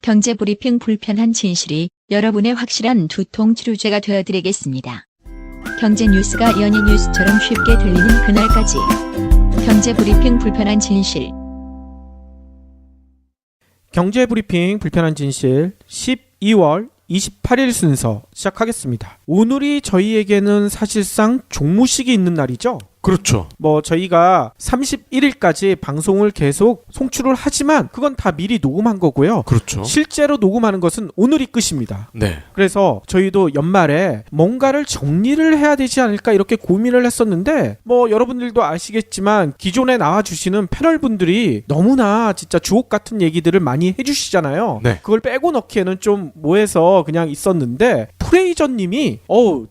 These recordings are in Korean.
경제브리핑 불편한 진실이 여러분의 확실한 두통 치료제가 되어드리겠습니다. 경제 뉴스가 연예 뉴스처럼 쉽게 들리는 그날까지. 경제브리핑 불편한 진실. 경제브리핑 불편한 진실 12월 28일 순서 시작하겠습니다. 오늘이 저희에게는 사실상 종무식이 있는 날이죠. 그렇죠. 저희가 31일까지 방송을 계속 송출을 하지만 그건 다 미리 녹음한 거고요. 그렇죠. 실제로 녹음하는 것은 오늘이 끝입니다. 네. 그래서 저희도 연말에 뭔가를 정리를 해야 되지 않을까 이렇게 고민을 했었는데 여러분들도 아시겠지만 기존에 나와주시는 패널분들이 너무나 진짜 주옥 같은 얘기들을 많이 해주시잖아요. 네. 그걸 빼고 넣기에는 좀 뭐해서 그냥 있었는데 프레이저님이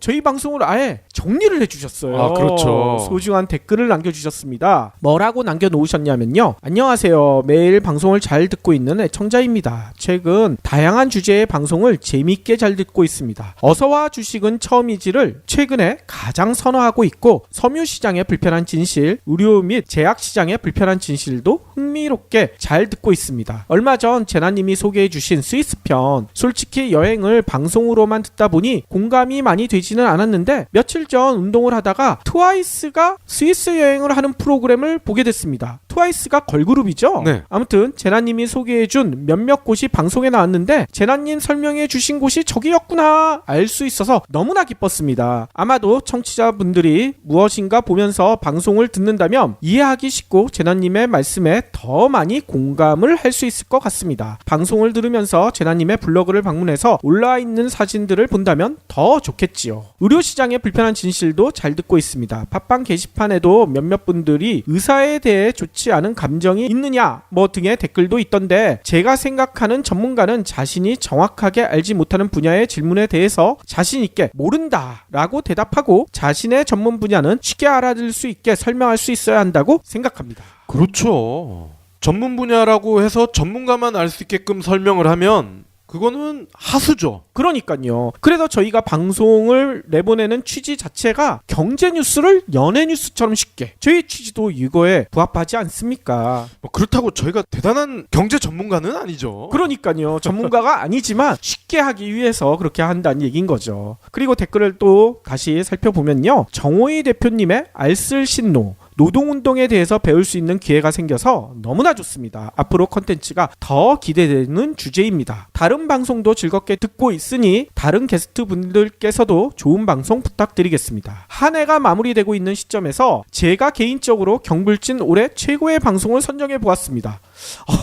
저희 방송을 아예 정리를 해주셨어요. 아, 그렇죠. 소중한 댓글을 남겨주셨습니다. 뭐라고 남겨놓으셨냐면요. 안녕하세요. 매일 방송을 잘 듣고 있는 애청자입니다. 최근 다양한 주제의 방송을 재미있게 잘 듣고 있습니다. 어서와 주식은 처음이지를 최근에 가장 선호하고 있고 섬유시장의 불편한 진실, 의료 및 제약시장의 불편한 진실도 흥미롭게 잘 듣고 있습니다. 얼마 전 제나님이 소개해주신 스위스편, 솔직히 여행을 방송으로만 듣다 보니 공감이 많이 되지는 않았는데 며칠 전 운동을 하다가 트와이스가 스위스 여행을 하는 프로그램을 보게 됐습니다. 트와이스가 걸그룹이죠? 네. 아무튼 제나님이 소개해준 몇몇 곳이 방송에 나왔는데 제나님 설명해주신 곳이 저기였구나 알 수 있어서 너무나 기뻤습니다. 아마도 청취자분들이 무엇인가 보면서 방송을 듣는다면 이해하기 쉽고 제나님의 말씀에 더 많이 공감을 할 수 있을 것 같습니다. 방송을 들으면서 제나님의 블로그를 방문해서 올라와 있는 사진들을 본다면 더 좋겠지요. 의료시장의 불편한 진실도 잘 듣고 있습니다. 팟빵 게시판에도 몇몇 분들이 의사에 대해 좋지 않은 감정이 있느냐 등의 댓글도 있던데 제가 생각하는 전문가는 자신이 정확하게 알지 못하는 분야의 질문에 대해서 자신 있게 모른다 라고 대답하고 자신의 전문 분야는 쉽게 알아들을 수 있게 설명할 수 있어야 한다고 생각합니다. 그렇죠. 전문 분야라고 해서 전문가만 알 수 있게끔 설명을 하면 그거는 하수죠. 그러니까요. 그래서 저희가 방송을 내보내는 취지 자체가 경제 뉴스를 연예 뉴스처럼 쉽게, 저희 취지도 이거에 부합하지 않습니까? 그렇다고 저희가 대단한 경제 전문가는 아니죠. 그러니까요. 전문가가 아니지만 쉽게 하기 위해서 그렇게 한다는 얘기인 거죠. 그리고 댓글을 또 다시 살펴보면요. 정호희 대표님의 알쓸신노, 노동운동에 대해서 배울 수 있는 기회가 생겨서 너무나 좋습니다. 앞으로 컨텐츠가 더 기대되는 주제입니다. 다른 방송도 즐겁게 듣고 있으니 다른 게스트 분들께서도 좋은 방송 부탁드리겠습니다. 한 해가 마무리되고 있는 시점에서 제가 개인적으로 경불진 올해 최고의 방송을 선정해 보았습니다.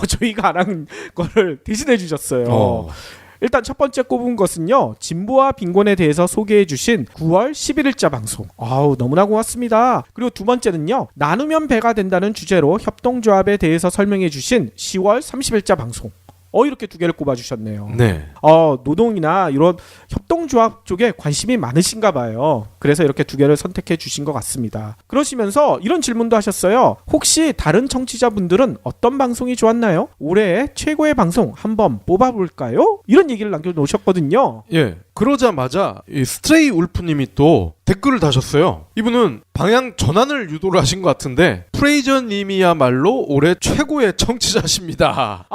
저희가 안 한 거를 대신해 주셨어요. 일단 첫 번째 꼽은 것은요. 진보와 빈곤에 대해서 소개해 주신 9월 11일자 방송. 너무나 고맙습니다. 그리고 두 번째는요. 나누면 배가 된다는 주제로 협동조합에 대해서 설명해 주신 10월 30일자 방송. 이렇게 두 개를 꼽아주셨네요. 네. 노동이나 이런 협동조합 쪽에 관심이 많으신가 봐요. 그래서 이렇게 두 개를 선택해 주신 것 같습니다. 그러시면서 이런 질문도 하셨어요. 혹시 다른 청취자분들은 어떤 방송이 좋았나요? 올해의 최고의 방송 한번 뽑아볼까요? 이런 얘기를 남겨놓으셨거든요. 예. 그러자마자 이 스트레이 울프님이 또 댓글을 다셨어요. 이분은 방향 전환을 유도를 하신 것 같은데 프레이저님이야말로 올해 최고의 청취자십니다.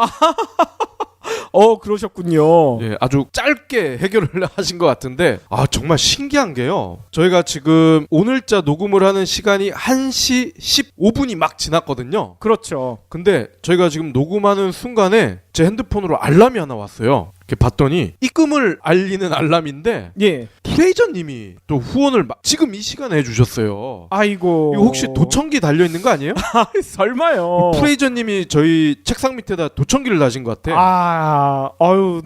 그러셨군요. 예, 아주 짧게 해결을 하신 것 같은데 정말 신기한 게요. 저희가 지금 오늘자 녹음을 하는 시간이 1시 15분이 막 지났거든요. 그렇죠. 근데 저희가 지금 녹음하는 순간에 제 핸드폰으로 알람이 하나 왔어요. 이렇게 봤더니 입금을 알리는 알람인데 예. 프레이저님이 또 후원을 지금 이 시간에 해주셨어요. 아이고. 이거 혹시 도청기 달려있는 거 아니에요? 설마요. 프레이저님이 저희 책상 밑에다 도청기를 다신 것 같아.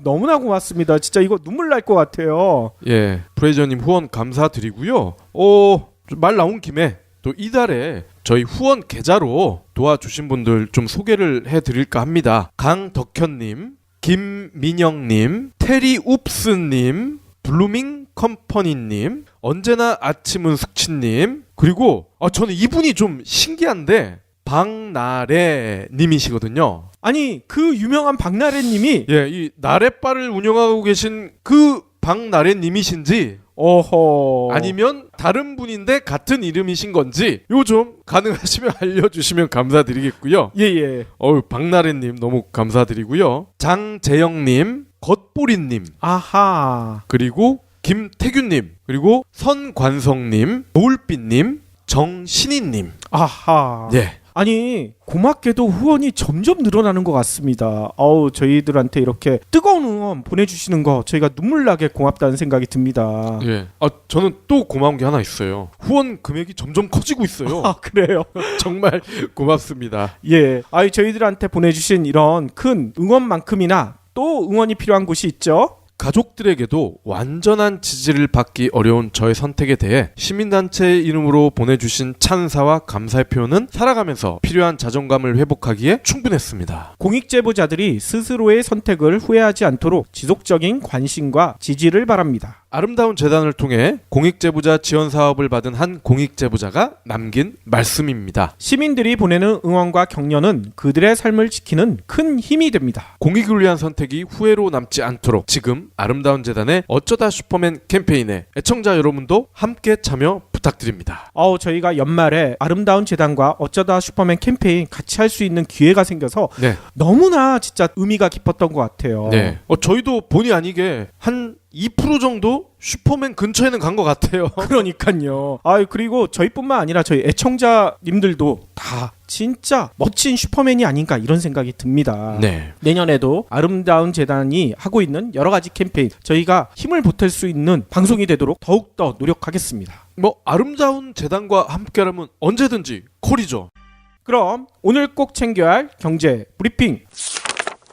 너무나 고맙습니다. 진짜 이거 눈물 날 것 같아요. 예, 프레이저님 후원 감사드리고요. 말 나온 김에 또 이달에 저희 후원 계좌로 도와주신 분들 좀 소개를 해드릴까 합니다. 강덕현님, 김민영님, 테리웁스님, 블루밍 컴퍼니님, 언제나 아침은 숙취님, 그리고 저는 이분이 좀 신기한데 박나래 님이시거든요. 아니 그 유명한 박나래 님이 이 나래바를 운영하고 계신 그 박나래 님이신지 어허. 아니면 다른 분인데 같은 이름이신 건지 요 좀 가능하시면 알려주시면 감사드리겠고요. 예예. 박나래님 너무 감사드리고요. 장재영님, 겉보리님, 아하. 그리고 김태균님, 그리고 선관성님, 노을빛님, 정신희님. 아하. 예. 아니 고맙게도 후원이 점점 늘어나는 것 같습니다. 저희들한테 이렇게 뜨거운 응원 보내주시는 거 저희가 눈물 나게 고맙다는 생각이 듭니다. 예. 저는 또 고마운 게 하나 있어요. 후원 금액이 점점 커지고 있어요. 아 그래요? 정말 고맙습니다. 예. 저희들한테 보내주신 이런 큰 응원만큼이나 또 응원이 필요한 곳이 있죠. 가족들에게도 완전한 지지를 받기 어려운 저의 선택에 대해 시민단체의 이름으로 보내주신 찬사와 감사의 표현은 살아가면서 필요한 자존감을 회복하기에 충분했습니다. 공익제보자들이 스스로의 선택을 후회하지 않도록 지속적인 관심과 지지를 바랍니다. 아름다운 재단을 통해 공익제보자 지원 사업을 받은 한 공익제보자가 남긴 말씀입니다. 시민들이 보내는 응원과 격려는 그들의 삶을 지키는 큰 힘이 됩니다. 공익을 위한 선택이 후회로 남지 않도록 지금 아름다운 재단의 어쩌다 슈퍼맨 캠페인에 애청자 여러분도 함께 참여 부탁드립니다. 저희가 연말에 아름다운 재단과 어쩌다 슈퍼맨 캠페인 같이 할 수 있는 기회가 생겨서 네. 너무나 진짜 의미가 깊었던 것 같아요. 네. 저희도 본의 아니게 한 2% 정도 슈퍼맨 근처에는 간 것 같아요. 그러니까요. 그리고 저희뿐만 아니라 저희 애청자님들도 다 진짜 멋진 슈퍼맨이 아닌가 이런 생각이 듭니다. 네. 내년에도 아름다운 재단이 하고 있는 여러 가지 캠페인 저희가 힘을 보탤 수 있는 방송이 되도록 더욱더 노력하겠습니다. 아름다운 재단과 함께라면 언제든지 콜이죠. 그럼 오늘 꼭 챙겨야 할 경제 브리핑.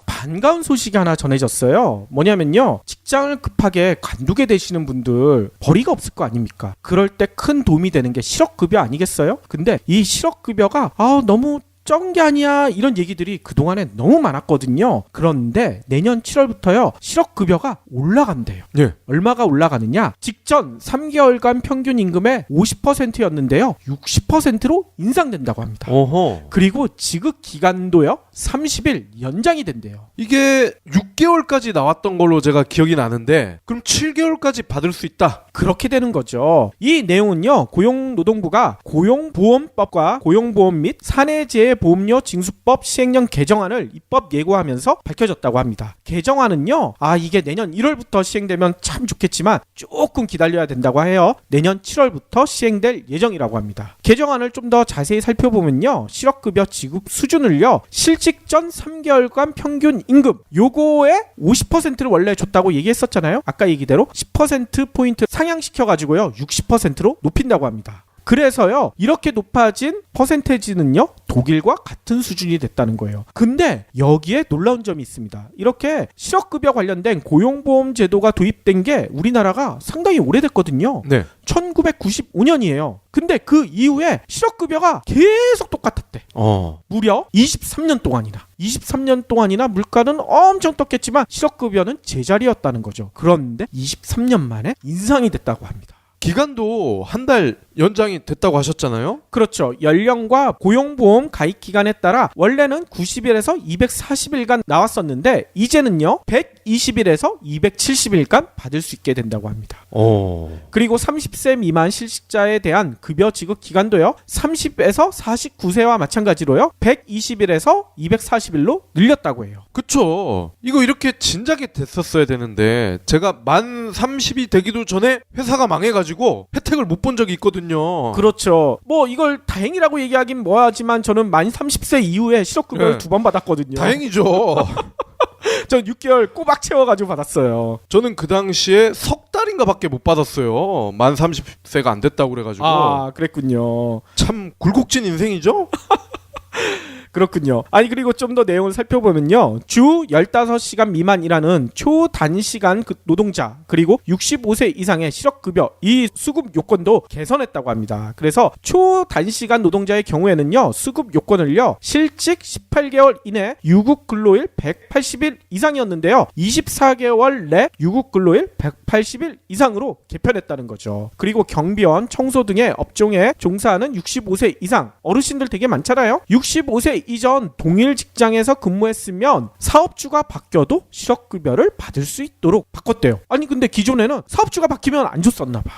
반가운 소식이 하나 전해졌어요. 뭐냐면요. 직장을 급하게 관두게 되시는 분들 벌이가 없을 거 아닙니까? 그럴 때 큰 도움이 되는 게 실업급여 아니겠어요? 근데 이 실업급여가 너무 적은 게 아니야 이런 얘기들이 그동안에 너무 많았거든요. 그런데 내년 7월부터요 실업급여가 올라간대요. 예. 얼마가 올라가느냐? 직전 3개월간 평균 임금의 50%였는데요 60%로 인상된다고 합니다. 어허. 그리고 지급 기간도요 30일 연장이 된대요. 이게 6개월까지 나왔던 걸로 제가 기억이 나는데 그럼 7개월까지 받을 수 있다. 그렇게 되는 거죠. 이 내용은요 고용노동부가 고용보험법과 고용보험 및 사내재해보험료 징수법 시행령 개정안을 입법 예고하면서 밝혀졌다고 합니다. 개정안은요 이게 내년 1월부터 시행되면 참 좋겠지만 조금 기다려야 된다고 해요. 내년 7월부터 시행될 예정이라고 합니다. 개정안을 좀 더 자세히 살펴보면요 실업급여 지급 수준을요 실직 전 3개월간 평균 임금 요거에 50%를 원래 줬다고 얘기했었잖아요. 아까 얘기대로 10%포인트 상향시켜가지고요 60%로 높인다고 합니다. 그래서요 이렇게 높아진 퍼센테이지는요 독일과 같은 수준이 됐다는 거예요. 근데 여기에 놀라운 점이 있습니다. 이렇게 실업급여 관련된 고용보험 제도가 도입된 게 우리나라가 상당히 오래됐거든요. 네. 1995년이에요. 근데 그 이후에 실업급여가 계속 똑같았대. 무려 23년 동안이나. 23년 동안이나 물가는 엄청 떴겠지만 실업급여는 제자리였다는 거죠. 그런데 23년 만에 인상이 됐다고 합니다. 기간도 한 달 연장이 됐다고 하셨잖아요. 그렇죠. 연령과 고용보험 가입 기간에 따라 원래는 90일에서 240일간 나왔었는데 이제는요 120일에서 270일간 받을 수 있게 된다고 합니다. 그리고 30세 미만 실직자에 대한 급여 지급 기간도요 30에서 49세와 마찬가지로요 120일에서 240일로 늘렸다고 해요. 그쵸. 이거 이렇게 진작에 됐었어야 되는데 제가 만 30이 되기도 전에 회사가 망해가지고 혜택을 못 본 적이 있거든요. 그렇죠. 이걸 다행이라고 얘기하긴 뭐하지만 저는 만 30세 이후에 실업급여를 2번 받았거든요. 다행이죠. 전 6개월 꼬박 채워가지고 받았어요. 저는 그 당시에 석 달인가 밖에 못 받았어요. 만 30세가 안 됐다고 그래가지고. 그랬군요. 참 굴곡진 인생이죠? 그렇군요. 그리고 좀 더 내용을 살펴보면요. 주 15시간 미만 일하는 초단시간 노동자 그리고 65세 이상의 실업급여 이 수급 요건도 개선했다고 합니다. 그래서 초단시간 노동자의 경우에는요. 수급 요건을요. 실직 18개월 이내 유급 근로일 180일 이상이었는데요. 24개월 내 유급 근로일 180일 이상으로 개편했다는 거죠. 그리고 경비원, 청소 등의 업종에 종사하는 65세 이상 어르신들 되게 많잖아요. 65세 이전 동일 직장에서 근무했으면 사업주가 바뀌어도 실업급여를 받을 수 있도록 바꿨대요. 아니 근데 기존에는 사업주가 바뀌면 안 줬었나 봐.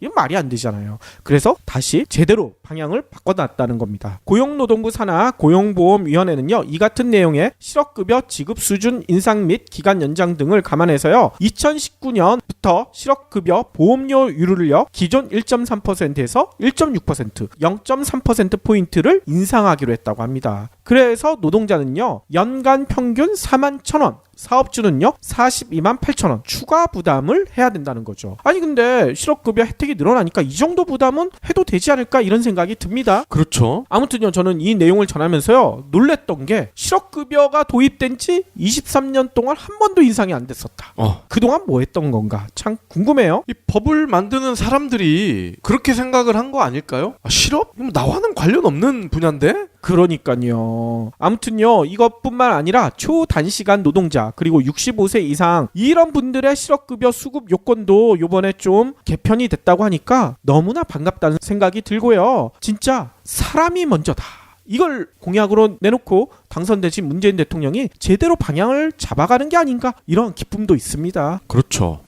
이건 말이 안 되잖아요. 그래서 다시 제대로 방향을 바꿔놨다는 겁니다. 고용노동부 산하 고용보험위원회는요, 이 같은 내용의 실업급여 지급 수준 인상 및 기간 연장 등을 감안해서요, 2019년부터 실업급여 보험료율을요, 기존 1.3%에서 1.6%, 0.3%포인트를 인상하기로 했다고 합니다. 그래서 노동자는요, 연간 평균 41,000원, 사업주는요 42만 8천 원 추가 부담을 해야 된다는 거죠. 아니 근데 실업급여 혜택이 늘어나니까 이 정도 부담은 해도 되지 않을까 이런 생각이 듭니다. 그렇죠. 아무튼요, 저는 이 내용을 전하면서요 놀랬던 게 실업급여가 도입된 지 23년 동안 한 번도 인상이 안 됐었다. 그동안 뭐 했던 건가 참 궁금해요. 이 법을 만드는 사람들이 그렇게 생각을 한 거 아닐까요? 실업? 나와는 관련 없는 분야인데? 그러니까요. 아무튼요, 이것뿐만 아니라 초단시간 노동자 그리고 65세 이상 이런 분들의 실업급여 수급 요건도 요번에 좀 개편이 됐다고 하니까 너무나 반갑다는 생각이 들고요. 진짜 사람이 먼저다. 이걸 공약으로 내놓고 당선되신 문재인 대통령이 제대로 방향을 잡아가는 게 아닌가 이런 기쁨도 있습니다. 그렇죠.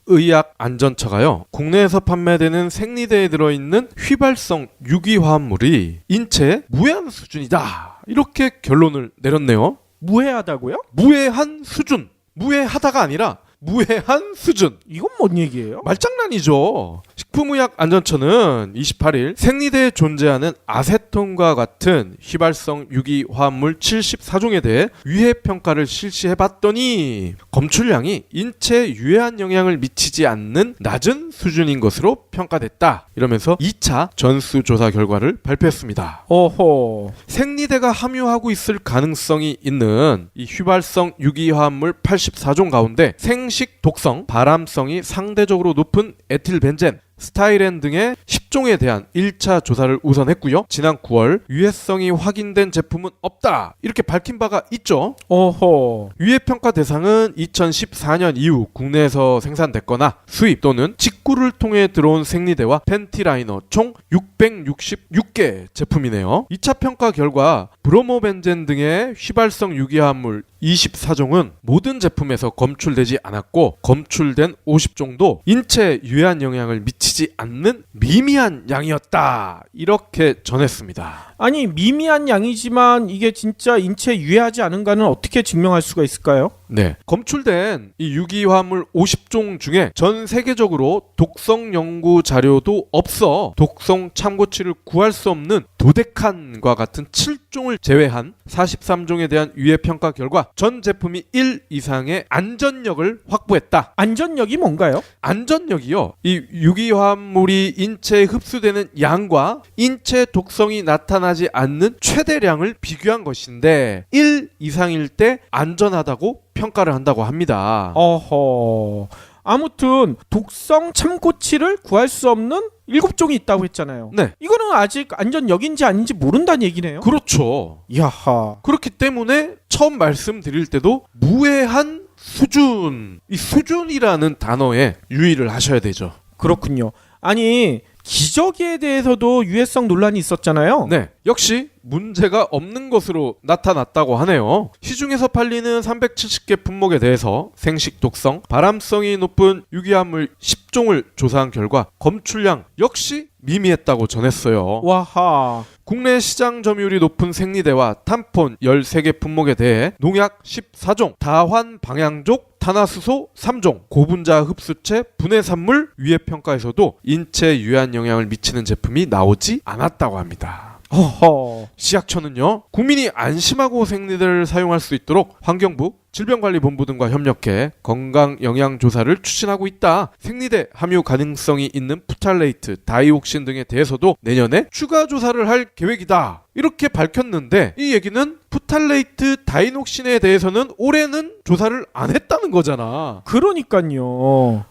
식품의약안전처가요, 국내에서 판매되는 생리대에 들어있는 휘발성 유기화합물이 인체에 무해한 수준이다, 이렇게 결론을 내렸네요. 무해하다고요? 무해한 수준. 무해하다가 아니라 무해한 수준. 이건 뭔 얘기예요? 말장난이죠. 식품의약안전처는 28일 생리대에 존재하는 아세톤과 같은 휘발성 유기화합물 74종에 대해 유해평가를 실시해봤더니 검출량이 인체에 유해한 영향을 미치지 않는 낮은 수준인 것으로 평가됐다, 이러면서 2차 전수조사 결과를 발표했습니다. 어허. 생리대가 함유하고 있을 가능성이 있는 이 휘발성 유기화합물 84종 가운데 생식 독성, 발암성이 상대적으로 높은 에틸벤젠, 스타이렌 등의 10종에 대한 1차 조사를 우선했고요. 지난 9월 유해성이 확인된 제품은 없다, 이렇게 밝힌 바가 있죠. 어허. 유해평가 대상은 2014년 이후 국내에서 생산됐거나 수입 또는 직구를 통해 들어온 생리대와 팬티라이너 총 666개 제품이네요. 2차 평가 결과 브로모벤젠 등의 휘발성 유기화합물 24종은 모든 제품에서 검출되지 않았고, 검출된 50종도 인체에 유해한 영향을 미치지 않는 미미한 양이었다, 이렇게 전했습니다. 아니 미미한 양이지만 이게 진짜 인체에 유해하지 않은가는 어떻게 증명할 수가 있을까요? 네, 검출된 이 유기화합물 50종 중에 전 세계적으로 독성 연구 자료도 없어 독성 참고치를 구할 수 없는 도데칸과 같은 7종을 제외한 43종에 대한 유해평가 결과 전 제품이 1 이상의 안전력을 확보했다. 안전력이 뭔가요? 안전력이요, 이 유기화합물이 인체에 흡수되는 양과 인체 독성이 나타나지 않는 최대량을 비교한 것인데 1 이상일 때 안전하다고 평가를 한다고 합니다. 어허. 아무튼 독성 참고치를 구할 수 없는 7종이 있다고 했잖아요. 네. 이거는 아직 안전력인지 아닌지 모른다는 얘기네요. 그렇죠. 야하. 그렇기 때문에 처음 말씀드릴 때도 무해한 수준, 이 수준이라는 단어에 유의를 하셔야 되죠. 그렇군요. 아니 기저귀에 대해서도 유해성 논란이 있었잖아요. 네, 역시 문제가 없는 것으로 나타났다고 하네요. 시중에서 팔리는 370개 품목에 대해서 생식 독성, 발암성이 높은 유기화합물 10종을 조사한 결과 검출량 역시 미미했다고 전했어요. 와하. 국내 시장 점유율이 높은 생리대와 탐폰 13개 품목에 대해 농약 14종, 다환 방향족, 탄화수소 3종, 고분자 흡수체, 분해산물 유해평가에서도 인체에 유해한 영향을 미치는 제품이 나오지 않았다고 합니다. 허허. 식약처는요, 국민이 안심하고 생리대를 사용할 수 있도록 환경부, 질병관리본부 등과 협력해 건강영양조사를 추진하고 있다. 생리대 함유 가능성이 있는 프탈레이트, 다이옥신 등에 대해서도 내년에 추가 조사를 할 계획이다, 이렇게 밝혔는데 이 얘기는 프탈레이트, 다이옥신에 대해서는 올해는 조사를 안 했다는 거잖아. 그러니까요.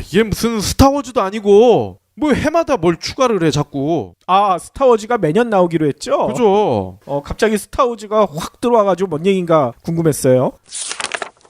이게 무슨 스타워즈도 아니고 뭐 해마다 뭘 추가를 해 자꾸. 스타워즈가 매년 나오기로 했죠? 그죠. 갑자기 스타워즈가 확 들어와가지고 뭔 얘기인가 궁금했어요.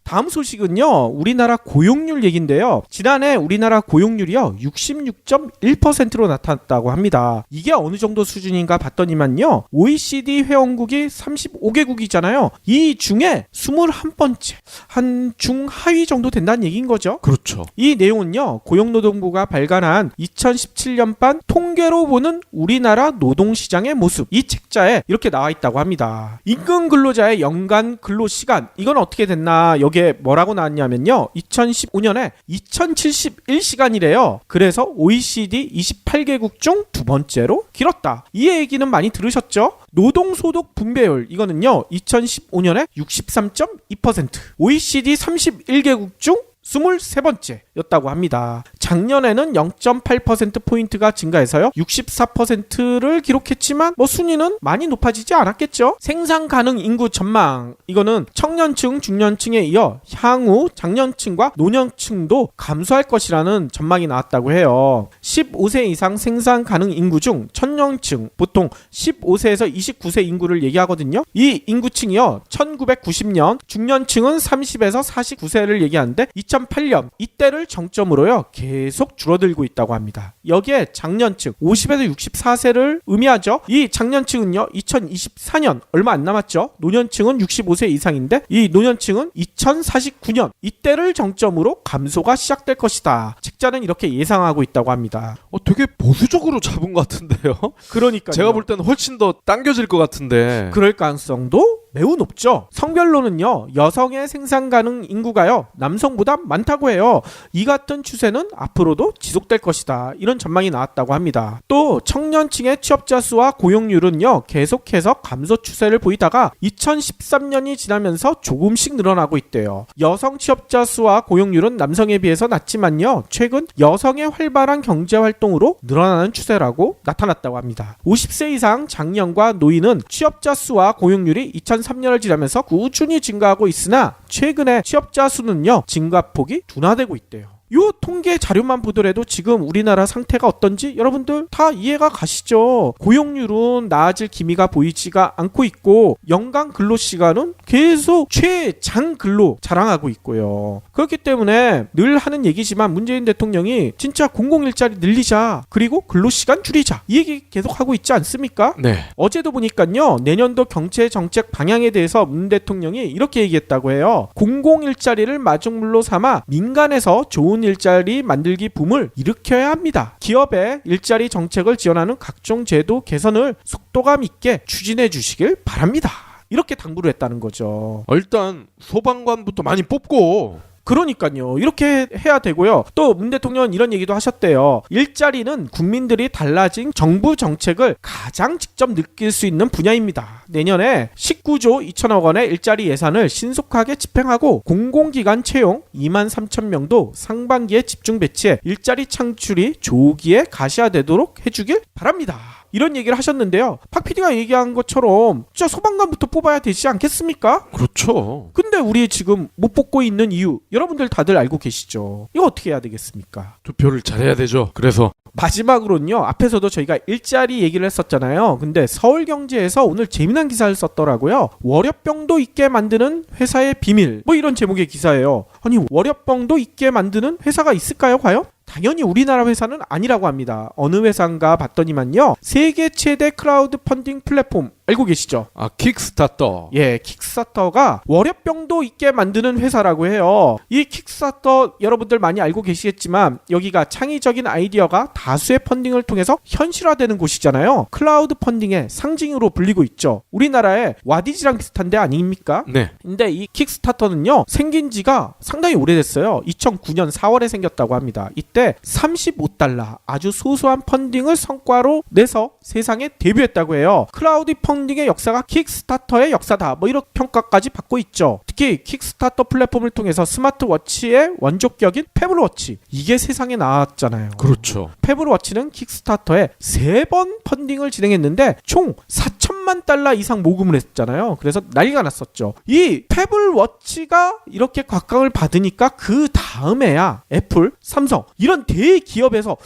다음 소식은요. 우리나라 고용률 얘긴데요. 지난해 우리나라 고용률이요. 66.1%로 나타났다고 합니다. 이게 어느 정도 수준인가 봤더니만요. OECD 회원국이 35개국이잖아요. 이 중에 21번째, 한 중하위 정도 된다는 얘기인 거죠. 그렇죠. 이 내용은요. 고용노동부가 발간한 2017년판 통계로 보는 우리나라 노동시장의 모습, 이 책자에 이렇게 나와 있다고 합니다. 임금 근로자의 연간 근로시간, 이건 어떻게 됐나, 여기에 뭐라고 나왔냐면요. 2015년에 2071시간이래요. 그래서 OECD 28개국 중 두 번째로 길었다. 이 얘기는 많이 들으셨죠? 노동소득 분배율, 이거는요. 2015년에 63.2%, OECD 31개국 중 23번째였다고 합니다. 작년에는 0.8%포인트가 증가해서요. 64%를 기록했지만 순위는 많이 높아지지 않았겠죠. 생산 가능 인구 전망, 이거는 청년층, 중년층에 이어 향후 장년층과 노년층도 감소할 것이라는 전망이 나왔다고 해요. 15세 이상 생산 가능 인구 중 청년층, 보통 15세에서 29세 인구를 얘기하거든요. 이 인구층이요. 1990년, 중년층은 30에서 49세를 얘기하는데 2008년 이때를 정점으로요 계속 줄어들고 있다고 합니다. 여기에 장년층 50에서 64세를 의미하죠. 이 장년층은요 2024년 얼마 안 남았죠. 노년층은 65세 이상인데 이 노년층은 2049년 이때를 정점으로 감소가 시작될 것이다. 책자는 이렇게 예상하고 있다고 합니다. 되게 보수적으로 잡은 것 같은데요. 그러니까요. 제가 볼 때는 훨씬 더 당겨질 것 같은데. 그럴 가능성도 매우 높죠. 성별로는요 여성의 생산 가능 인구가요 남성보다 많다고 해요. 이 같은 추세는 앞으로도 지속될 것이다. 이런 전망이 나왔다고 합니다. 또 청년층의 취업자 수와 고용률은요 계속해서 감소 추세를 보이다가 2013년이 지나면서 조금씩 늘어나고 있대요. 여성 취업자 수와 고용률은 남성에 비해서 낮지만요 최근 여성의 활발한 경제활동으로 늘어나는 추세라고 나타났다고 합니다. 50세 이상 장년과 노인은 취업자 수와 고용률이 2003년을 지나면서 꾸준히 증가하고 있으나 최근에 취업자 수는요 증가폭이 둔화되고 있대요. 요 통계 자료만 보더라도 지금 우리나라 상태가 어떤지 여러분들 다 이해가 가시죠? 고용률은 나아질 기미가 보이지가 않고 있고 연간 근로시간은 계속 최장 근로 자랑하고 있고요. 그렇기 때문에 늘 하는 얘기지만 문재인 대통령이 진짜 공공일자리 늘리자, 그리고 근로시간 줄이자, 이 얘기 계속 하고 있지 않습니까? 네. 어제도 보니까요 내년도 경제정책 방향에 대해서 문 대통령이 이렇게 얘기했다고 해요. 공공일자리를 마중물로 삼아 민간에서 좋은 일자리 만들기 붐을 일으켜야 합니다. 기업의 일자리 정책을 지원하는 각종 제도 개선을 속도감 있게 추진해 주시길 바랍니다. 이렇게 당부를 했다는 거죠. 일단 소방관부터 많이 뽑고. 그러니까요. 이렇게 해야 되고요. 또 문 대통령은 이런 얘기도 하셨대요. 일자리는 국민들이 달라진 정부 정책을 가장 직접 느낄 수 있는 분야입니다. 내년에 19조 2천억 원의 일자리 예산을 신속하게 집행하고 공공기관 채용 2만 3천 명도 상반기에 집중 배치해 일자리 창출이 조기에 가시화되도록 해주길 바랍니다. 이런 얘기를 하셨는데요. 박 PD가 얘기한 것처럼 진짜 소방관부터 뽑아야 되지 않겠습니까? 그렇죠. 근데 우리 지금 못 뽑고 있는 이유 여러분들 다들 알고 계시죠? 이거 어떻게 해야 되겠습니까? 투표를 잘해야 되죠. 그래서 마지막으로는요. 앞에서도 저희가 일자리 얘기를 했었잖아요. 근데 서울경제에서 오늘 재미난 기사를 썼더라고요. 월요병도 있게 만드는 회사의 비밀, 이런 제목의 기사예요. 아니 월요병도 있게 만드는 회사가 있을까요 과연? 당연히 우리나라 회사는 아니라고 합니다. 어느 회사인가 봤더니만요. 세계 최대 크라우드 펀딩 플랫폼 알고 계시죠? 킥스타터. 예, 킥스타터가 월요병도 있게 만드는 회사라고 해요. 이 킥스타터 여러분들 많이 알고 계시겠지만 여기가 창의적인 아이디어가 다수의 펀딩을 통해서 현실화되는 곳이잖아요. 클라우드 펀딩의 상징으로 불리고 있죠. 우리나라의 와디즈랑 비슷한 데 아닙니까? 네. 근데 이 킥스타터는요. 생긴 지가 상당히 오래됐어요. 2009년 4월에 생겼다고 합니다. 이때 35달러 아주 소소한 펀딩을 성과로 내서 세상에 데뷔했다고 해요. 클라우드 펀딩의 역사가 킥스타터의 역사다. 이런 평가까지 받고 있죠. 특히 킥스타터 플랫폼을 통해서 스마트워치의 원조격인 페블워치, 이게 세상에 나왔잖아요. 그렇죠. 페블워치는 킥스타터에 3번 펀딩을 진행했는데 총 4천만 달러 이상 모금을 했잖아요. 그래서 난리가 났었죠. 이 페블워치가 이렇게 곽강을 받으니까 그 다음에야 애플, 삼성 이런 대기업에서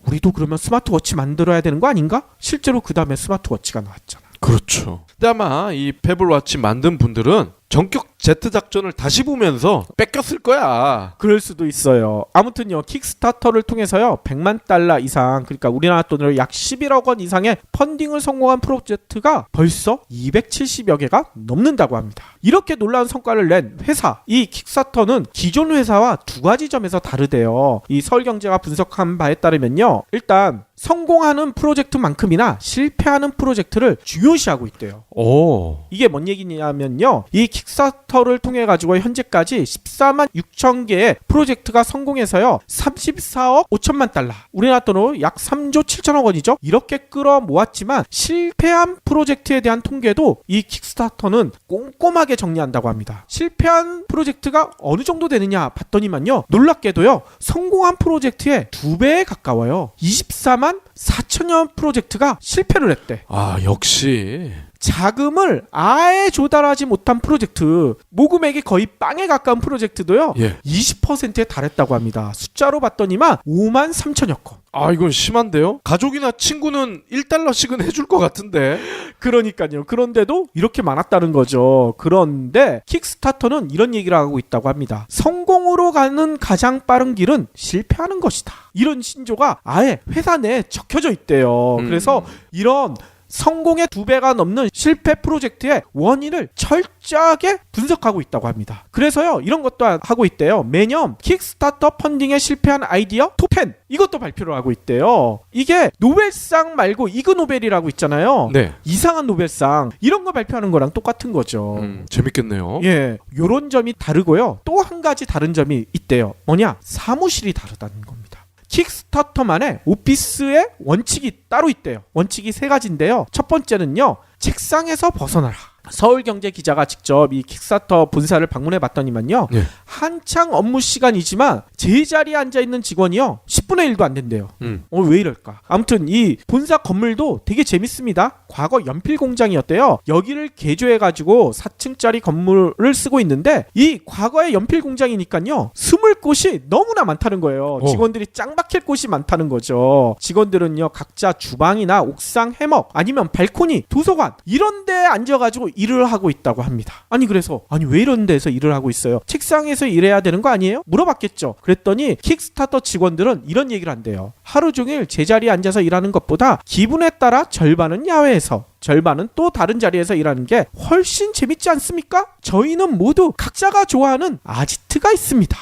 우리도 그러면 스마트워치 만들어야 되는 거 아닌가? 실제로 그 다음에 스마트워치가 나왔잖아. 그렇죠. 근데 아마 이 페블워치 만든 분들은 전격 제트 작전을 다시 보면서 뺏겼을 거야. 그럴 수도 있어요. 아무튼요, 킥스타터를 통해서요, 100만 달러 이상, 그러니까 우리나라 돈으로 약 11억 원 이상의 펀딩을 성공한 프로젝트가 벌써 270여 개가 넘는다고 합니다. 이렇게 놀라운 성과를 낸 회사, 이 킥스타터는 기존 회사와 두 가지 점에서 다르대요. 이 서울경제가 분석한 바에 따르면요, 일단 성공하는 프로젝트만큼이나 실패하는 프로젝트를 중요시하고 있대요. 오. 이게 뭔 얘기냐면요, 이 킥스타터를 통해 가지고 현재까지 14만 6천 개의 프로젝트가 성공해서요 34억 5천만 달러, 우리나라 돈으로 약 3조 7천억 원이죠. 이렇게 끌어모았지만 실패한 프로젝트에 대한 통계도 이 킥스타터는 꼼꼼하게 정리한다고 합니다. 실패한 프로젝트가 어느 정도 되느냐 봤더니만요, 놀랍게도요 성공한 프로젝트의 2배에 가까워요. 24만 4천여 프로젝트가 실패를 했대. 아, 역시. 자금을 아예 조달하지 못한 프로젝트, 모금액이 거의 빵에 가까운 프로젝트도요, 예. 20%에 달했다고 합니다. 숫자로 봤더니만 5만 3천여 건. 아, 이건 심한데요? 가족이나 친구는 1달러씩은 해줄 것 같은데. 그러니까요. 그런데도 이렇게 많았다는 거죠. 그런데 킥스타터는 이런 얘기를 하고 있다고 합니다. 성공으로 가는 가장 빠른 길은 실패하는 것이다. 이런 신조가 아예 회사 내에 적혀져 있대요. 그래서 이런 성공의 2배가 넘는 실패 프로젝트의 원인을 철저하게 분석하고 있다고 합니다. 그래서요, 이런 것도 하고 있대요. 매년 킥스타터 펀딩에 실패한 아이디어 톱10, 이것도 발표를 하고 있대요. 이게 노벨상 말고 이그노벨이라고 있잖아요. 네. 이상한 노벨상, 이런 거 발표하는 거랑 똑같은 거죠. 재밌겠네요. 예, 요런 점이 다르고요. 또 한 가지 다른 점이 있대요. 뭐냐? 사무실이 다르다는 겁니다. 킥스타터만의 오피스의 원칙이 따로 있대요. 원칙이 3가지인데요. 첫 번째는요, 책상에서 벗어나라. 서울경제 기자가 직접 이 킥스타터 본사를 방문해 봤더니만요, 예. 한창 업무 시간이지만 제자리에 앉아있는 직원이요 10분의 1도 안 된대요. 왜 이럴까? 아무튼 이 본사 건물도 되게 재밌습니다. 과거 연필 공장이었대요. 여기를 개조해가지고 4층짜리 건물을 쓰고 있는데, 이 과거의 연필 공장이니까요 숨을 곳이 너무나 많다는 거예요. 직원들이 짱 박힐 곳이 많다는 거죠. 직원들은요 각자 주방이나 옥상 해먹, 아니면 발코니, 도서관, 이런 데에 앉아가지고 일을 하고 있다고 합니다. 그래서 왜 이런 데서 일을 하고 있어요? 책상에서 일해야 되는 거 아니에요? 물어봤겠죠. 그랬더니 킥스타터 직원들은 이런 얘기를 한대요. 하루 종일 제자리에 앉아서 일하는 것보다 기분에 따라 절반은 야외에서, 절반은 또 다른 자리에서 일하는 게 훨씬 재밌지 않습니까? 저희는 모두 각자가 좋아하는 아지트가 있습니다.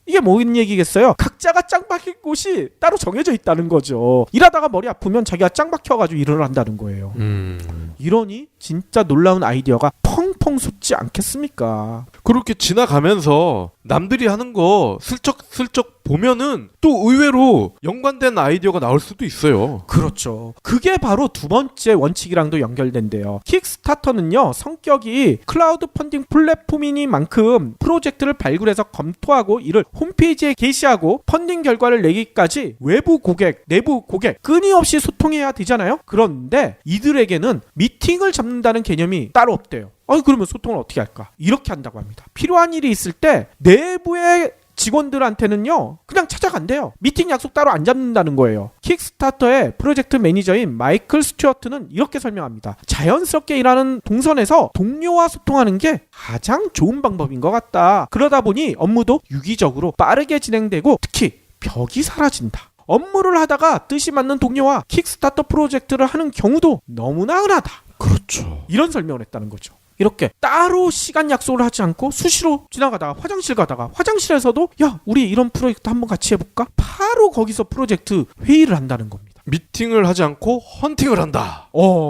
이게 뭔 얘기겠어요? 각자가 짱 박힐 곳이 따로 정해져 있다는 거죠. 일하다가 머리 아프면 자기가 짱 박혀가지고 일을 한다는 거예요. 이러니 진짜 놀라운 아이디어가 펑펑 솟지 않겠습니까? 그렇게 지나가면서 남들이 하는 거 슬쩍슬쩍 보면은 또 의외로 연관된 아이디어가 나올 수도 있어요. 그렇죠. 그게 바로 두 번째 원칙이랑도 연결된대요. 킥스타터는요 성격이 클라우드 펀딩 플랫폼이니만큼 프로젝트를 발굴해서 검토하고 이를 홈페이지에 게시하고 펀딩 결과를 내기까지 외부 고객, 내부 고객 끊임없이 소통해야 되잖아요. 그런데 이들에게는 미팅을 잡는다는 개념이 따로 없대요. 그러면 소통을 어떻게 할까? 이렇게 한다고 합니다. 필요한 일이 있을 때 내부의 직원들한테는요 그냥 찾아간대요. 미팅 약속 따로 안 잡는다는 거예요. 킥스타터의 프로젝트 매니저인 마이클 스튜어트는 이렇게 설명합니다. 자연스럽게 일하는 동선에서 동료와 소통하는 게 가장 좋은 방법인 것 같다. 그러다 보니 업무도 유기적으로 빠르게 진행되고 특히 벽이 사라진다. 업무를 하다가 뜻이 맞는 동료와 킥스타터 프로젝트를 하는 경우도 너무나 흔하다. 그렇죠. 이런 설명을 했다는 거죠. 이렇게 따로 시간 약속을 하지 않고 수시로 지나가다가 화장실 가다가 화장실에서도 야 우리 이런 프로젝트 한번 같이 해볼까? 바로 거기서 프로젝트 회의를 한다는 겁니다. 미팅을 하지 않고 헌팅을 한다.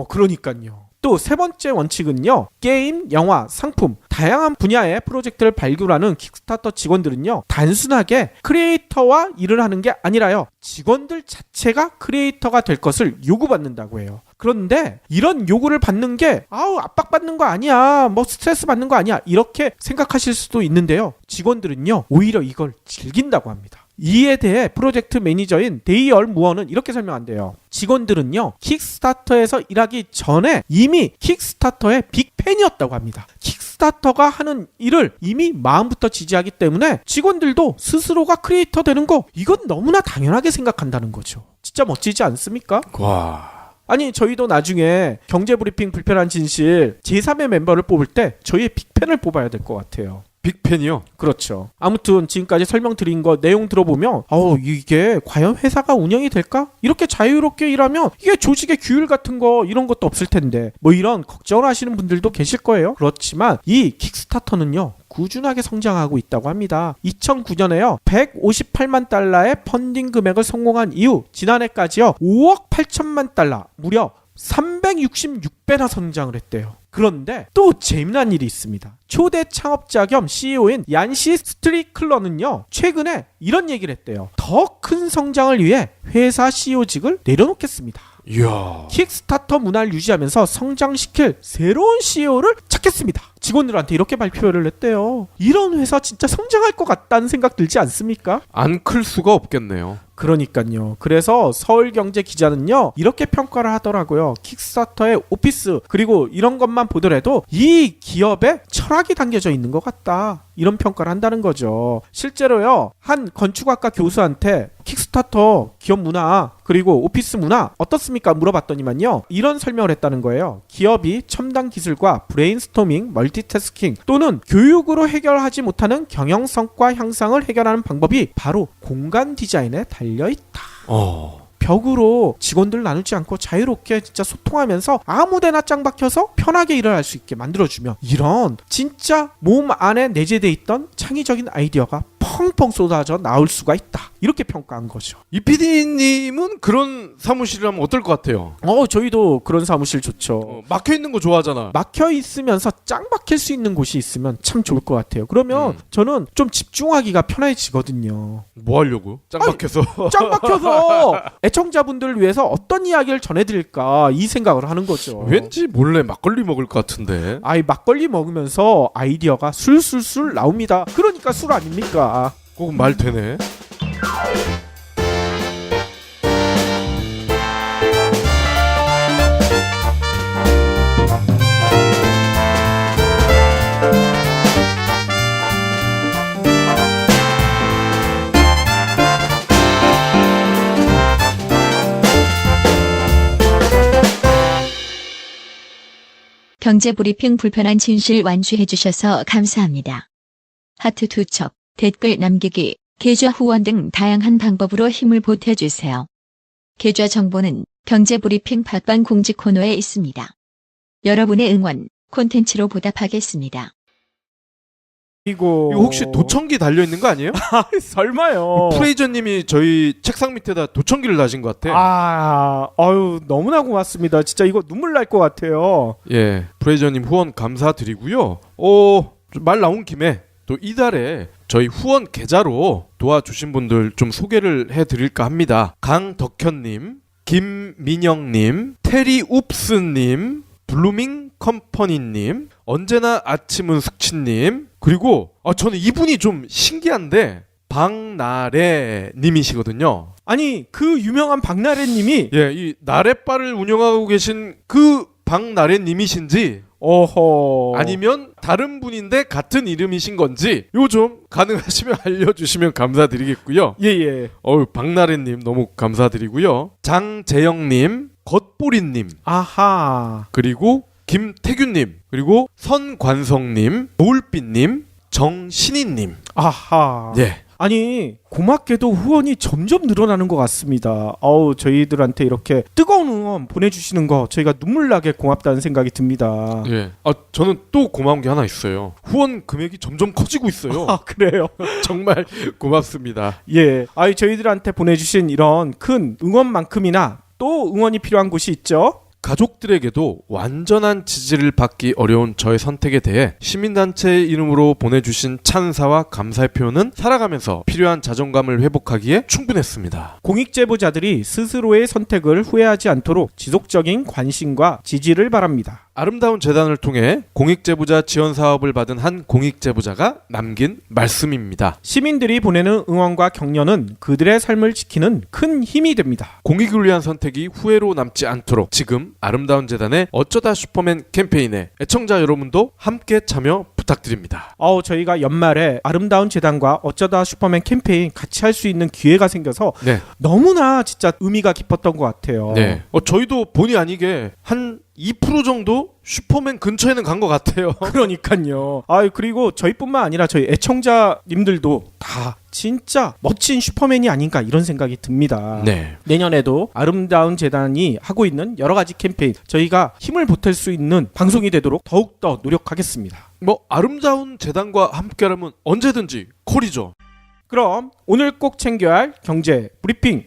그러니까요. 또 세 번째 원칙은요, 게임, 영화, 상품 다양한 분야의 프로젝트를 발굴하는 킥스타터 직원들은요 단순하게 크리에이터와 일을 하는 게 아니라요 직원들 자체가 크리에이터가 될 것을 요구받는다고 해요. 그런데 이런 요구를 받는 게 압박받는 거 아니야, 뭐 스트레스 받는 거 아니야, 이렇게 생각하실 수도 있는데요, 직원들은요 오히려 이걸 즐긴다고 합니다. 이에 대해 프로젝트 매니저인 데이얼 무어는 이렇게 설명한대요. 직원들은요 킥스타터에서 일하기 전에 이미 킥스타터의 빅팬이었다고 합니다. 킥스타터가 하는 일을 이미 마음부터 지지하기 때문에 직원들도 스스로가 크리에이터 되는 거, 이건 너무나 당연하게 생각한다는 거죠. 진짜 멋지지 않습니까? 와. 아니 저희도 나중에 경제브리핑 불편한 진실 제3의 멤버를 뽑을 때 저희의 빅팬을 뽑아야 될 것 같아요. 빅팬이요? 그렇죠. 아무튼 지금까지 설명드린 거 내용 들어보면 이게 과연 회사가 운영이 될까? 이렇게 자유롭게 일하면 이게 조직의 규율 같은 거 이런 것도 없을 텐데 뭐 이런 걱정을 하시는 분들도 계실 거예요. 그렇지만 이 킥스타터는요 꾸준하게 성장하고 있다고 합니다. 2009년에요 158만 달러의 펀딩 금액을 성공한 이후 지난해까지요 5억 8천만 달러 무려 366배나 성장을 했대요. 그런데 또 재미난 일이 있습니다. 초대 창업자 겸 CEO인 얀시 스트리클러는요 최근에 이런 얘기를 했대요. 더 큰 성장을 위해 회사 CEO직을 내려놓겠습니다. 이야. 킥스타터 문화를 유지하면서 성장시킬 새로운 CEO를 찾겠습니다. 직원들한테 이렇게 발표를 했대요. 이런 회사 진짜 성장할 것 같다는 생각 들지 않습니까? 안 클 수가 없겠네요. 그러니까요. 그래서 서울경제 기자는요 이렇게 평가를 하더라고요. 킥스타터의 오피스 그리고 이런 것만 보더라도 이 기업에 철학이 담겨져 있는 것 같다. 이런 평가를 한다는 거죠. 실제로요 한 건축학과 교수한테 킥스타터 기업 문화 그리고 오피스 문화 어떻습니까? 물어봤더니만요 이런 설명을 했다는 거예요. 기업이 첨단 기술과 브레인스토밍, 멀티태스킹 또는 교육으로 해결하지 못하는 경영 성과 향상을 해결하는 방법이 바로 공간 디자인에 달려있다. 벽으로 직원들 나누지 않고 자유롭게 진짜 소통하면서 아무데나 짱 박혀서 편하게 일을 할 수 있게 만들어주며 이런 진짜 몸 안에 내재돼 있던 창의적인 아이디어가 펑펑 쏟아져 나올 수가 있다. 이렇게 평가한 거죠. 이 PD님은 그런 사무실이라면 어떨 것 같아요? 저희도 그런 사무실 좋죠. 막혀 있는 거 좋아하잖아. 막혀 있으면서 짱 박힐 수 있는 곳이 있으면 참 좋을 것 같아요. 그러면 저는 좀 집중하기가 편해지거든요. 뭐 하려고? 짱 박혀서. 짱 박혀서 애청자분들을 위해서 어떤 이야기를 전해드릴까 이 생각을 하는 거죠. 왠지 몰래 막걸리 먹을 것 같은데. 막걸리 먹으면서 아이디어가 술술술 나옵니다. 그러니까 술 아닙니까? 꼭 말 되네. 경제브리핑 불편한 진실 완주해주셔서 감사합니다. 하트 투척, 댓글 남기기, 계좌 후원 등 다양한 방법으로 힘을 보태주세요. 계좌 정보는 경제브리핑 팟빵 공지 코너에 있습니다. 여러분의 응원, 콘텐츠로 보답하겠습니다. 이거 혹시 도청기 달려있는 거 아니에요? 설마요. 프레이저님이 저희 책상 밑에다 도청기를 놔신 것 같아. 너무나 고맙습니다. 진짜 이거 눈물 날 것 같아요. 예, 프레이저님 후원 감사드리고요. 말 나온 김에 또 이달에 저희 후원 계좌로 도와주신 분들 좀 소개를 해드릴까 합니다. 강덕현님, 김민영님, 테리웁스님, 블루밍 컴퍼니님, 언제나 아침은 숙취님, 그리고 저는 이분이 좀 신기한데 박나래님이시거든요. 아니 그 유명한 박나래님이 이 나래바를 운영하고 계신 그 박나래님이신지 아니면 다른 분인데 같은 이름이신 건지 요즘 가능하시면 알려주시면 감사드리겠고요. 예예. 박나래님 너무 감사드리고요. 장재영님, 겉보리님, 아하. 그리고 김태균님, 그리고 선관성님, 노을빛님, 정신희님. 아하. 예. 아니 고맙게도 후원이 점점 늘어나는 것 같습니다. 저희들한테 이렇게 뜨거운 응원 보내주시는 거 저희가 눈물 나게 고맙다는 생각이 듭니다. 예. 저는 또 고마운 게 하나 있어요. 후원 금액이 점점 커지고 있어요. 그래요? 정말 고맙습니다. 예. 저희들한테 보내주신 이런 큰 응원만큼이나 또 응원이 필요한 곳이 있죠. 가족들에게도 완전한 지지를 받기 어려운 저의 선택에 대해 시민단체의 이름으로 보내주신 찬사와 감사의 표현은 살아가면서 필요한 자존감을 회복하기에 충분했습니다. 공익제보자들이 스스로의 선택을 후회하지 않도록 지속적인 관심과 지지를 바랍니다. 아름다운 재단을 통해 공익제보자 지원 사업을 받은 한 공익제보자가 남긴 말씀입니다. 시민들이 보내는 응원과 격려는 그들의 삶을 지키는 큰 힘이 됩니다. 공익을 위한 선택이 후회로 남지 않도록 지금 아름다운 재단의 어쩌다 슈퍼맨 캠페인에 애청자 여러분도 함께 참여 부탁드립니다. 부탁드립니다. 저희가 연말에 아름다운 재단과 어쩌다 슈퍼맨 캠페인 같이 할 수 있는 기회가 생겨서 네. 너무나 진짜 의미가 깊었던 것 같아요. 네. 저희도 본의 아니게 한 2% 정도 슈퍼맨 근처에는 간 것 같아요. 그러니까요. 그리고 저희뿐만 아니라 저희 애청자님들도 다 진짜 멋진 슈퍼맨이 아닌가 이런 생각이 듭니다. 네. 내년에도 아름다운 재단이 하고 있는 여러 가지 캠페인 저희가 힘을 보탤 수 있는 방송이 되도록 더욱더 노력하겠습니다. 아름다운 재단과 함께라면 언제든지 콜이죠. 그럼 오늘 꼭 챙겨야 할 경제 브리핑.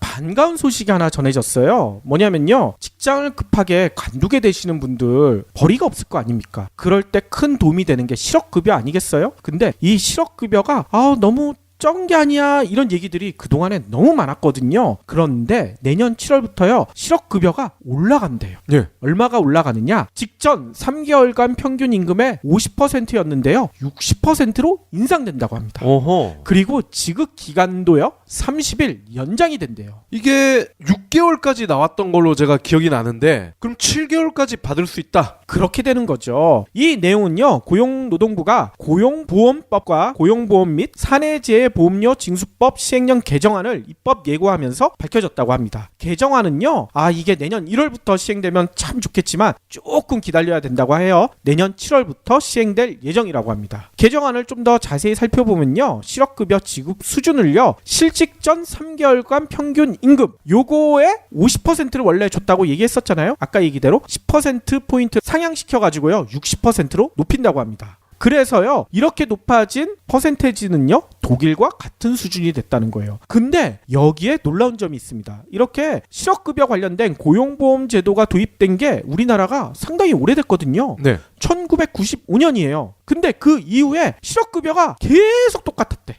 반가운 소식이 하나 전해졌어요. 뭐냐면요. 직장을 급하게 관두게 되시는 분들 벌이가 없을 거 아닙니까? 그럴 때 큰 도움이 되는 게 실업급여 아니겠어요? 근데 이 실업급여가 너무 적은 게 아니야 이런 얘기들이 그동안에 너무 많았거든요. 그런데 내년 7월부터요. 실업급여가 올라간대요. 예. 얼마가 올라가느냐? 직전 3개월간 평균 임금의 50%였는데요. 60%로 인상된다고 합니다. 어허. 그리고 지급 기간도요. 30일 연장이 된대요. 이게 6개월까지 나왔던 걸로 제가 기억이 나는데 그럼 7개월까지 받을 수 있다. 그렇게 되는 거죠. 이 내용은요. 고용노동부가 고용보험법과 고용보험 및 사내재해보험료 징수법 시행령 개정안을 입법 예고하면서 밝혀졌다고 합니다. 개정안은요. 이게 내년 1월부터 시행되면 참 좋겠지만 조금 기다려야 된다고 해요. 내년 7월부터 시행될 예정이라고 합니다. 개정안을 좀 더 자세히 살펴보면요. 실업급여 지급 수준을요. 실직 전 3개월간 평균 임금 요거의 50%를 원래 줬다고 얘기했었잖아요. 아까 얘기대로 10%포인트 상향시켜가지고요. 60%로 높인다고 합니다. 그래서요. 이렇게 높아진 퍼센테이지는요. 독일과 같은 수준이 됐다는 거예요. 근데 여기에 놀라운 점이 있습니다. 이렇게 실업급여 관련된 고용보험 제도가 도입된 게 우리나라가 상당히 오래됐거든요. 네. 1995년이에요. 근데 그 이후에 실업급여가 계속 똑같았대.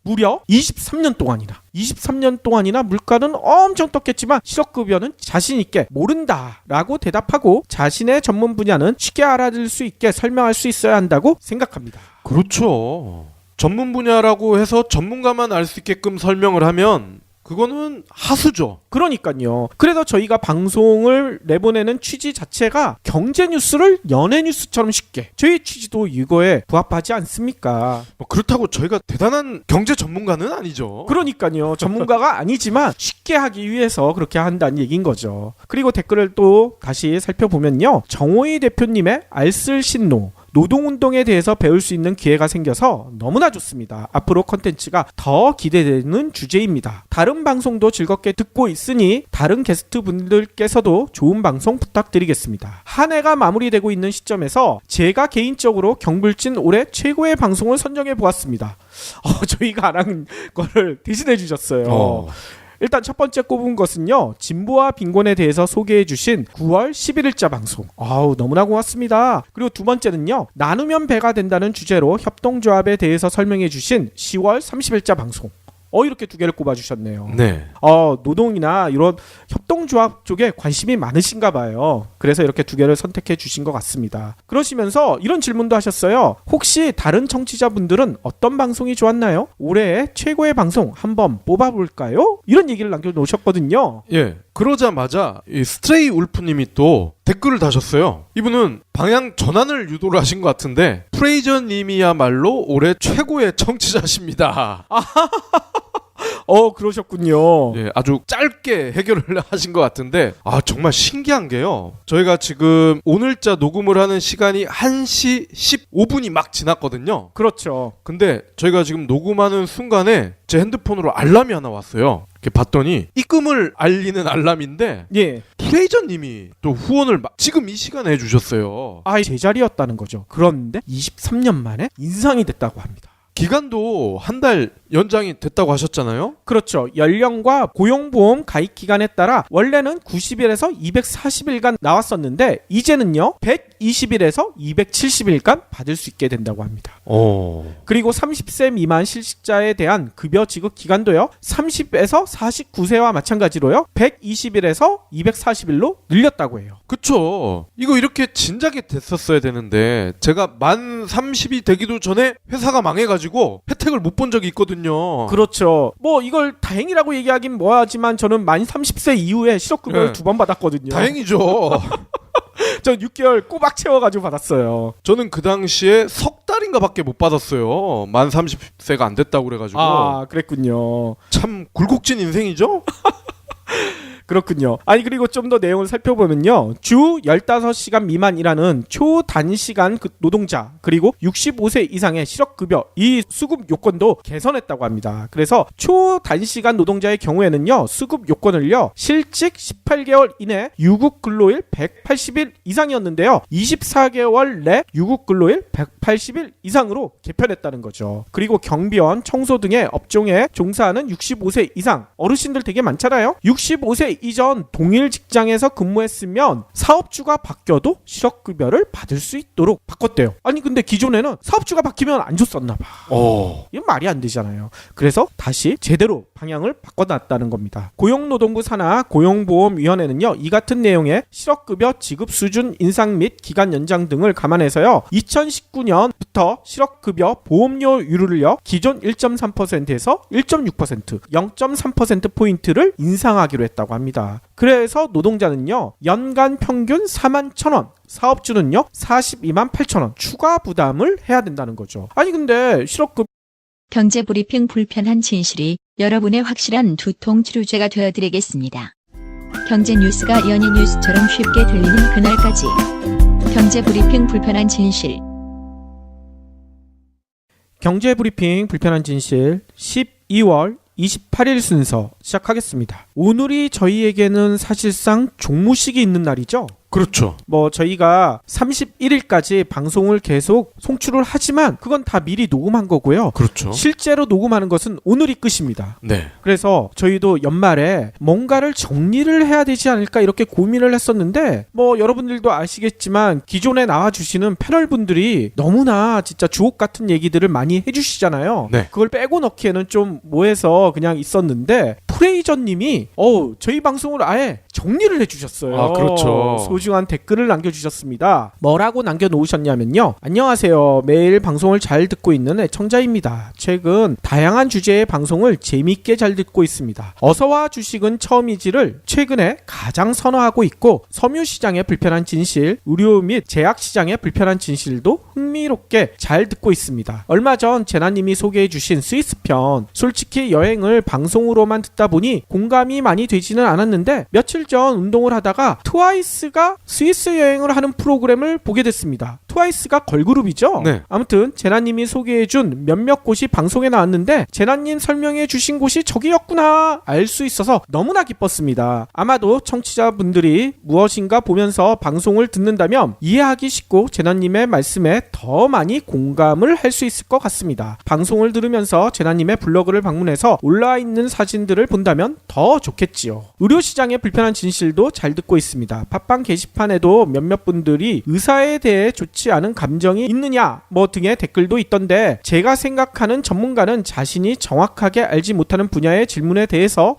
무려 23년 동안이나. 23년 동안이나 물가는 엄청 떴겠지만 실업급여는 자신있게 모른다라고 대답하고 자신의 전문 분야는 쉽게 알아들 수 있게 설명할 수 있어야 한다고 생각합니다. 그렇죠. 전문 분야라고 해서 전문가만 알 수 있게끔 설명을 하면 그거는 하수죠. 그러니까요. 그래서 저희가 방송을 내보내는 취지 자체가 경제 뉴스를 연예 뉴스처럼 쉽게 저희 취지도 이거에 부합하지 않습니까? 그렇다고 저희가 대단한 경제 전문가는 아니죠. 그러니까요. 전문가가 아니지만 쉽게 하기 위해서 그렇게 한다는 얘기인 거죠. 그리고 댓글을 또 다시 살펴보면요. 정호희 대표님의 알쓸신노 노동운동에 대해서 배울 수 있는 기회가 생겨서 너무나 좋습니다. 앞으로 컨텐츠가 더 기대되는 주제입니다. 다른 방송도 즐겁게 듣고 있으니 다른 게스트분들께서도 좋은 방송 부탁드리겠습니다. 한 해가 마무리되고 있는 시점에서 제가 개인적으로 경불진 올해 최고의 방송을 선정해 보았습니다. 저희가 안 한 거를 대신해 주셨어요. 일단 첫 번째 꼽은 것은요. 진보와 빈곤에 대해서 소개해 주신 9월 11일자 방송. 너무나 고맙습니다. 그리고 두 번째는요. 나누면 배가 된다는 주제로 협동조합에 대해서 설명해 주신 10월 30일자 방송. 이렇게 두 개를 꼽아주셨네요. 네. 노동이나 이런 협동조합 쪽에 관심이 많으신가 봐요. 그래서 이렇게 두 개를 선택해 주신 것 같습니다. 그러시면서 이런 질문도 하셨어요. 혹시 다른 청취자분들은 어떤 방송이 좋았나요? 올해의 최고의 방송 한번 뽑아볼까요? 이런 얘기를 남겨놓으셨거든요. 예. 그러자마자 이 스트레이 울프님이 또 댓글을 다셨어요. 이분은 방향 전환을 유도를 하신 것 같은데 프레이저님이야말로 올해 최고의 청취자십니다. 그러셨군요. 예, 아주 짧게 해결을 하신 것 같은데 정말 신기한 게요. 저희가 지금 오늘자 녹음을 하는 시간이 1시 15분이 막 지났거든요. 그렇죠. 근데 저희가 지금 녹음하는 순간에 제 핸드폰으로 알람이 하나 왔어요. 이렇게 봤더니 입금을 알리는 알람인데 예. 프레이저님이 또 후원을 지금 이 시간에 해주셨어요. 제자리였다는 거죠. 그런데 23년 만에 인상이 됐다고 합니다. 기간도 한 달 연장이 됐다고 하셨잖아요. 그렇죠. 연령과 고용보험 가입 기간에 따라 원래는 90일에서 240일간 나왔었는데 이제는요 120일에서 270일간 받을 수 있게 된다고 합니다. 그리고 30세 미만 실직자에 대한 급여 지급 기간도요 30에서 49세와 마찬가지로요 120일에서 240일로 늘렸다고 해요. 그쵸. 이거 이렇게 진작에 됐었어야 되는데 제가 만 30이 되기도 전에 회사가 망해가지고 혜택을 못 본 적이 있거든요. 그렇죠. 이걸 다행이라고 얘기하긴 뭐하지만 저는 만 30세 이후에 실업급여를 네. 2번 받았거든요. 다행이죠. 전 6개월 꼬박 채워가지고 받았어요. 저는 그 당시에 석 달인가밖에 못 받았어요. 만 30세가 안 됐다고 그래가지고. 아, 그랬군요. 참 굴곡진 인생이죠? 그렇군요. 아니 그리고 좀 더 내용을 살펴보면요. 주 15시간 미만 일하는 초단시간 노동자 그리고 65세 이상의 실업급여 이 수급 요건도 개선했다고 합니다. 그래서 초단시간 노동자의 경우에는요. 수급 요건을요. 실직 18개월 이내 유급 근로일 180일 이상이었는데요. 24개월 내 유급 근로일 180일 이상으로 개편했다는 거죠. 그리고 경비원, 청소 등의 업종에 종사하는 65세 이상 어르신들 되게 많잖아요. 65세 이전 동일 직장에서 근무했으면 사업주가 바뀌어도 실업급여를 받을 수 있도록 바꿨대요. 아니 근데 기존에는 사업주가 바뀌면 안 줬었나 봐. 이건 말이 안 되잖아요. 그래서 다시 제대로 방향을 바꿔놨다는 겁니다. 고용노동부 산하 고용보험위원회는요. 이 같은 내용의 실업급여 지급 수준 인상 및 기간 연장 등을 감안해서요. 2019년부터 실업급여 보험료율을요. 기존 1.3%에서 1.6% 0.3%포인트를 인상하기로 했다고 합니다. 그래서 노동자는요. 연간 평균 41,000원 사업주는요. 428,000원 추가 부담을 해야 된다는 거죠. 아니 근데 실업급 경제브리핑 불편한 진실이 여러분의 확실한 두통 치료제가 되어드리겠습니다. 경제 뉴스가 연예 뉴스처럼 쉽게 들리는 그날까지 경제브리핑 불편한 진실 경제브리핑 불편한 진실 12월 28일 순서 시작하겠습니다. 오늘이 저희에게는 사실상 종무식이 있는 날이죠. 그렇죠. 저희가 31일까지 방송을 계속 송출을 하지만 그건 다 미리 녹음한 거고요. 그렇죠. 실제로 녹음하는 것은 오늘이 끝입니다. 네. 그래서 저희도 연말에 뭔가를 정리를 해야 되지 않을까 이렇게 고민을 했었는데 여러분들도 아시겠지만 기존에 나와주시는 패널분들이 너무나 진짜 주옥 같은 얘기들을 많이 해주시잖아요. 네. 그걸 빼고 넣기에는 좀 뭐해서 그냥 있었는데 프레이저님이 저희 방송을 아예 정리를 해주셨어요. 아, 그렇죠. 소중한 댓글을 남겨주셨습니다. 뭐라고 남겨놓으셨냐면요. 안녕하세요. 매일 방송을 잘 듣고 있는 애청자입니다. 최근 다양한 주제의 방송을 재미있게 잘 듣고 있습니다. 어서와 주식은 처음이지를 최근에 가장 선호하고 있고 섬유시장의 불편한 진실, 의료 및 제약시장의 불편한 진실도 흥미롭게 잘 듣고 있습니다. 얼마 전 제나님이 소개해주신 스위스편 솔직히 여행을 방송으로만 듣다 보니 공감이 많이 되지는 않았는데 며칠 전 운동을 하다가 트와이스가 스위스 여행을 하는 프로그램을 보게 됐습니다. 트와이스가 걸그룹이죠? 네. 아무튼 제나님이 소개해준 몇몇 곳이 방송에 나왔는데 제나님 설명해주신 곳이 저기였구나 알 수 있어서 너무나 기뻤습니다. 아마도 청취자분들이 무엇인가 보면서 방송을 듣는다면 이해하기 쉽고 제나님의 말씀에 더 많이 공감을 할 수 있을 것 같습니다. 방송을 들으면서 제나님의 블로그를 방문해서 올라와 있는 사진들을 본다면 더 좋겠지요. 의료시장의 불편한 진실도 잘 듣고 있습니다. 팟빵 게시판에도 몇몇 분들이 의사에 대해 좋지 않은 감정이 있느냐 등의 댓글도 있던데 제가 생각하는 전문가는 자신이 정확하게 알지 못하는 분야의 질문에 대해서